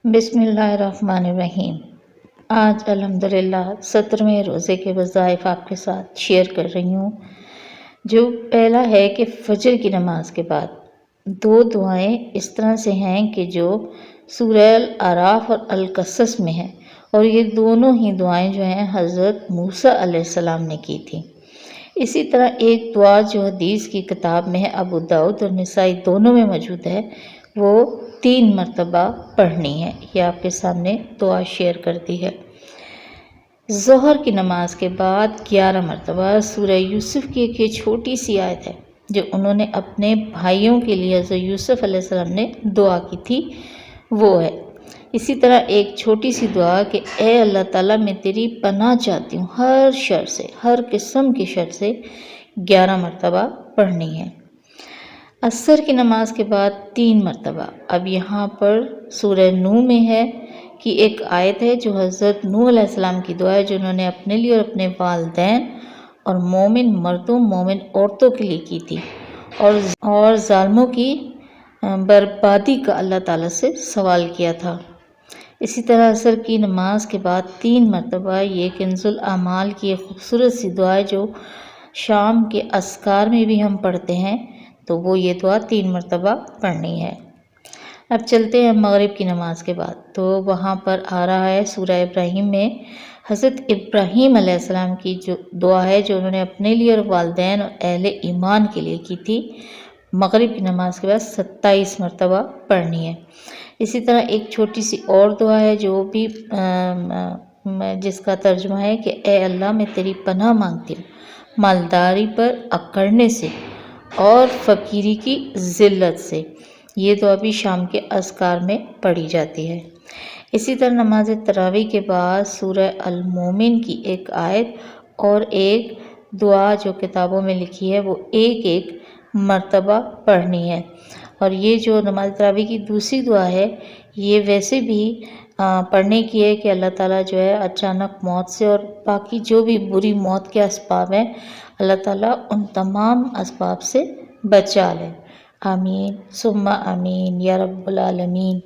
بسم اللہ الرحمن الرحیم۔ آج الحمدللہ 17ویں روزے کے وظائف آپ کے ساتھ شیئر کر رہی ہوں، جو پہلا ہے کہ فجر کی نماز کے بعد 2 دعائیں اس طرح سے ہیں کہ جو سورہ الاعراف اور القصص میں ہیں، اور یہ دونوں ہی دعائیں جو ہیں حضرت موسیٰ علیہ السلام نے کی تھیں۔ اسی طرح ایک دعا جو حدیث کی کتاب میں ہے، ابو داؤد اور نسائی دونوں میں موجود ہے، وہ 3 مرتبہ پڑھنی ہے۔ یہ آپ کے سامنے دعا شیئر کرتی ہے۔ ظہر کی نماز کے بعد 11 مرتبہ سورہ یوسف کی ایک یہ چھوٹی سی آیت ہے جو انہوں نے اپنے بھائیوں کے لیے حضرت یوسف علیہ السلام نے دعا کی تھی، وہ ہے۔ اسی طرح ایک چھوٹی سی دعا کہ اے اللہ تعالیٰ میں تیری پناہ چاہتی ہوں ہر شر سے، ہر قسم کی شر سے، 11 مرتبہ پڑھنی ہے۔ عصر کی نماز کے بعد 3 مرتبہ۔ اب یہاں پر سورہ نوح میں ہے کہ ایک آیت ہے جو حضرت نوح علیہ السلام کی دعا ہے جو انہوں نے اپنے لیے اور اپنے والدین اور مومن مردوں مومن عورتوں کے لیے کی تھی، اور ظالموں کی بربادی کا اللہ تعالیٰ سے سوال کیا تھا۔ اسی طرح عصر کی نماز کے بعد 3 مرتبہ یہ کنز الاعمال کی ایک خوبصورت سی دعا ہے جو شام کے اذکار میں بھی ہم پڑھتے ہیں، تو وہ یہ دعا 3 مرتبہ پڑھنی ہے۔ اب چلتے ہیں مغرب کی نماز کے بعد، تو وہاں پر آ رہا ہے سورہ ابراہیم میں حضرت ابراہیم علیہ السلام کی جو دعا ہے جو انہوں نے اپنے لیے اور والدین اور اہل ایمان کے لیے کی تھی، مغرب کی نماز کے بعد 27 مرتبہ پڑھنی ہے۔ اسی طرح ایک چھوٹی سی اور دعا ہے جو بھی جس کا ترجمہ ہے کہ اے اللہ میں تیری پناہ مانگتی ہوں مالداری پر اکڑنے سے اور فقیری کی ذلت سے۔ یہ دعا بھی شام کے اذکار میں پڑھی جاتی ہے۔ اسی طرح نماز تراویح کے بعد سورہ المومن کی ایک آیت اور ایک دعا جو کتابوں میں لکھی ہے وہ ایک مرتبہ پڑھنی ہے۔ اور یہ جو نماز تراویح کی دوسری دعا ہے یہ ویسے بھی پڑھنے کی ہے کہ اللہ تعالیٰ جو ہے اچانک موت سے اور باقی جو بھی بری موت کے اسباب ہیں اللہ تعالیٰ ان تمام اسباب سے بچا لے۔ آمین ثم آمین یا رب العالمین۔